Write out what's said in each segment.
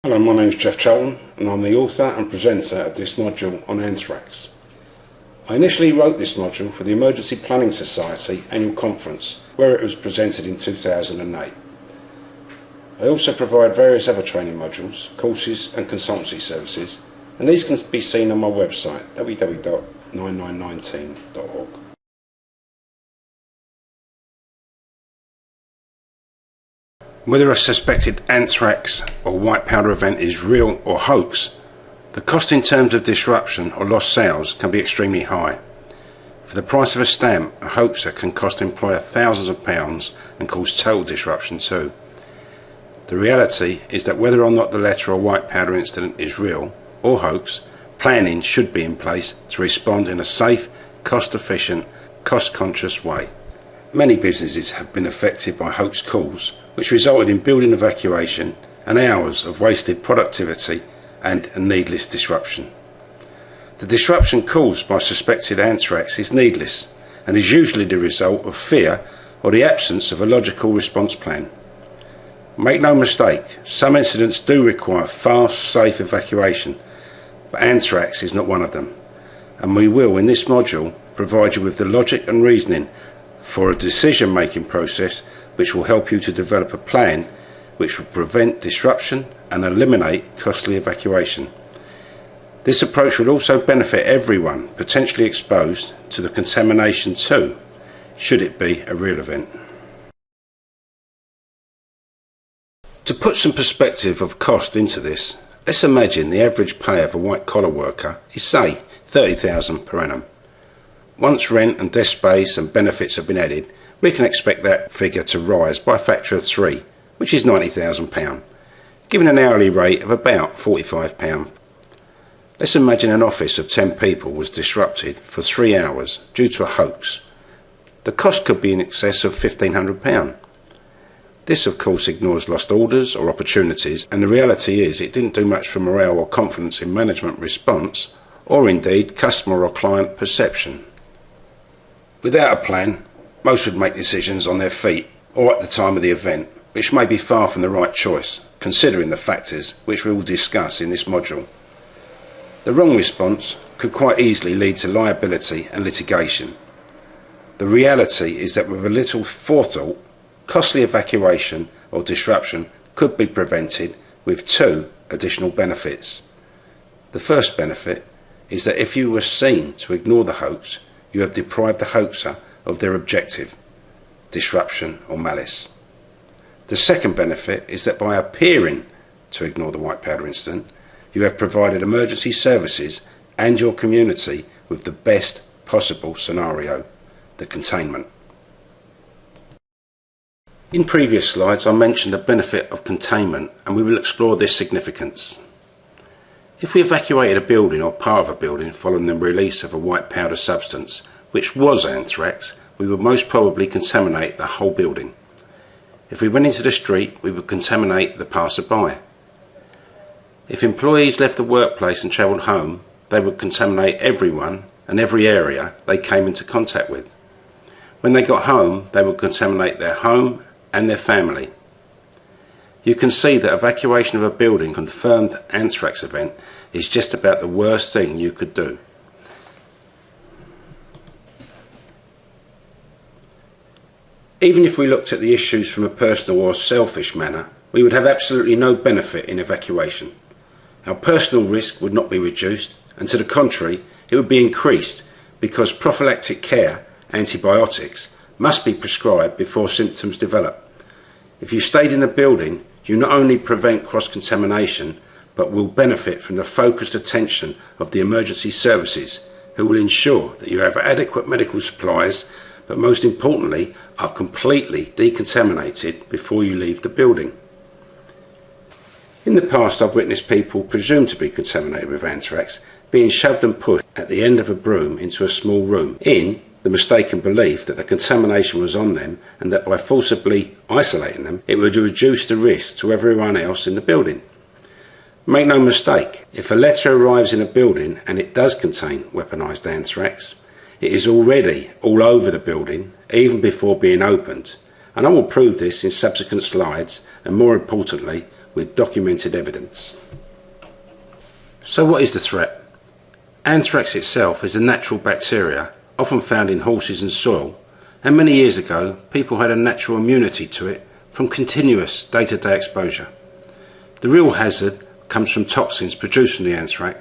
Hello, my name is Jeff Cholton and I'm the author and presenter of this module on anthrax. I initially wrote this module for the Emergency Planning Society annual conference where it was presented in 2008. I also provide various other training modules, courses and consultancy services, and these can be seen on my website www.9919.org. Whether a suspected anthrax or white powder event is real or hoax, the cost in terms of disruption or lost sales can be extremely high. For the price of a stamp, a hoaxer can cost the employer thousands of pounds and cause total disruption too. The reality is that whether or not the letter or white powder incident is real or hoax, planning should be in place to respond in a safe, cost-efficient, cost-conscious way. Many businesses have been affected by hoax calls, which resulted in building evacuation and hours of wasted productivity and a needless disruption. The disruption caused by suspected anthrax is needless and is usually the result of fear or the absence of a logical response plan. Make no mistake, some incidents do require fast, safe evacuation, but anthrax is not one of them, and we will in this module provide you with the logic and reasoning for a decision-making process which will help you to develop a plan which will prevent disruption and eliminate costly evacuation. This approach will also benefit everyone potentially exposed to the contamination too, should it be a real event. To put some perspective of cost into this, let's imagine the average pay of a white-collar worker is, say, $30,000 per annum. Once rent and desk space and benefits have been added, we can expect that figure to rise by a factor of 3, which is £90,000, giving an hourly rate of about £45. Let's imagine an office of 10 people was disrupted for 3 hours due to a hoax. The cost could be in excess of £1,500. This of course ignores lost orders or opportunities, and the reality is it didn't do much for morale or confidence in management response, or indeed customer or client perception. Without a plan, most would make decisions on their feet or at the time of the event, which may be far from the right choice, considering the factors which we will discuss in this module. The wrong response could quite easily lead to liability and litigation. The reality is that with a little forethought, costly evacuation or disruption could be prevented with 2 additional benefits. The first benefit is that if you were seen to ignore the hoax, you have deprived the hoaxer of their objective, disruption or malice. The second benefit is that by appearing to ignore the white powder incident, you have provided emergency services and your community with the best possible scenario, the containment. In previous slides I mentioned the benefit of containment, and we will explore this significance. If we evacuated a building or part of a building following the release of a white powder substance, which was anthrax, we would most probably contaminate the whole building. If we went into the street, we would contaminate the passer-by. If employees left the workplace and travelled home, they would contaminate everyone and every area they came into contact with. When they got home, they would contaminate their home and their family. You can see that evacuation of a building confirmed anthrax event is just about the worst thing you could do. Even if we looked at the issues from a personal or selfish manner, we would have absolutely no benefit in evacuation. Our personal risk would not be reduced, and to the contrary, it would be increased because prophylactic care, antibiotics, must be prescribed before symptoms develop. If you stayed in a building, you not only prevent cross-contamination, but will benefit from the focused attention of the emergency services, who will ensure that you have adequate medical supplies, but most importantly, are completely decontaminated before you leave the building. In the past, I've witnessed people presumed to be contaminated with anthrax being shoved and pushed at the end of a broom into a small room in the mistaken belief that the contamination was on them, and that by forcibly isolating them, it would reduce the risk to everyone else in the building. Make no mistake, if a letter arrives in a building and it does contain weaponised anthrax, it is already all over the building, even before being opened, and I will prove this in subsequent slides, and more importantly, with documented evidence. So what is the threat? Anthrax itself is a natural bacteria often found in horses and soil, and many years ago people had a natural immunity to it from continuous day-to-day exposure. The real hazard comes from toxins produced from the anthrax,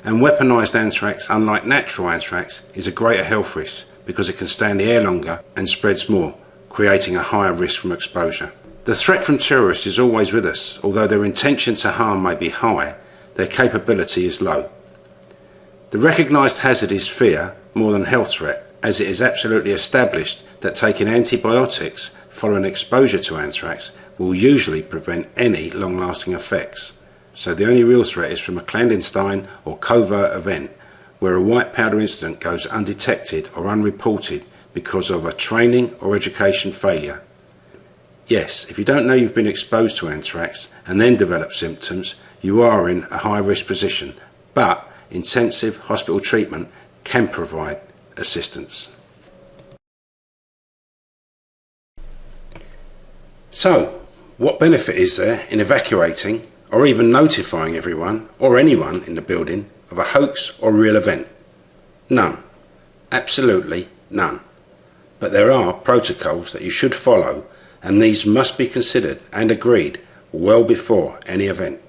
and weaponised anthrax, unlike natural anthrax, is a greater health risk because it can stay in the air longer and spreads more, creating a higher risk from exposure. The threat from terrorists is always with us. Although their intention to harm may be high, their capability is low. The recognised hazard is fear more than health threat, as it is absolutely established that taking antibiotics following exposure to anthrax will usually prevent any long-lasting effects. So the only real threat is from a clandestine or covert event where a white powder incident goes undetected or unreported because of a training or education failure. Yes, if you don't know you've been exposed to anthrax and then develop symptoms, you are in a high risk position, but intensive hospital treatment can provide assistance. So, what benefit is there in evacuating or even notifying everyone or anyone in the building of a hoax or real event? None. Absolutely none. But there are protocols that you should follow, and these must be considered and agreed well before any event.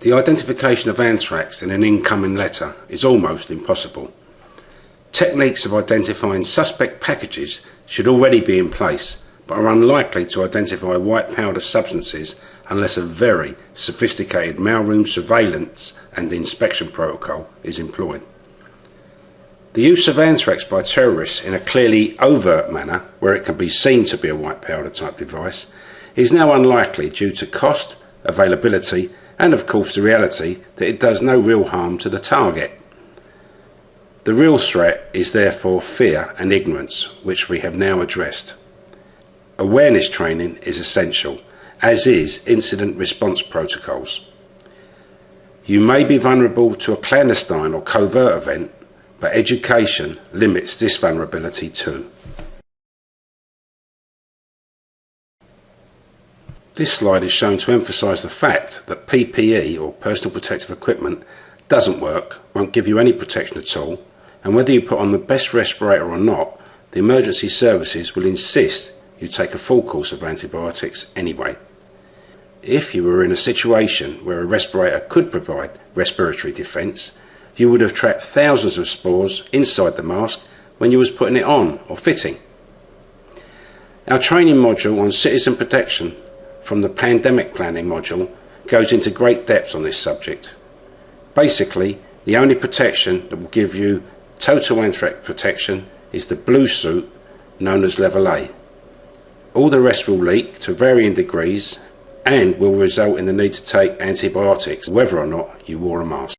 The identification of anthrax in an incoming letter is almost impossible. Techniques of identifying suspect packages should already be in place, but are unlikely to identify white powder substances unless a very sophisticated mailroom surveillance and inspection protocol is employed. The use of anthrax by terrorists in a clearly overt manner, where it can be seen to be a white powder type device, is now unlikely due to cost, availability, and of course the reality that it does no real harm to the target. The real threat is therefore fear and ignorance, which we have now addressed. Awareness training is essential, as is incident response protocols. You may be vulnerable to a clandestine or covert event, but education limits this vulnerability too. This slide is shown to emphasise the fact that PPE, or personal protective equipment, doesn't work, won't give you any protection at all, and whether you put on the best respirator or not, the emergency services will insist you take a full course of antibiotics anyway. If you were in a situation where a respirator could provide respiratory defence, you would have trapped thousands of spores inside the mask when you was putting it on or fitting. Our training module on citizen protection from the pandemic planning module goes into great depth on this subject. Basically, the only protection that will give you total anthrax protection is the blue suit known as level A. All the rest will leak to varying degrees and will result in the need to take antibiotics whether or not you wore a mask.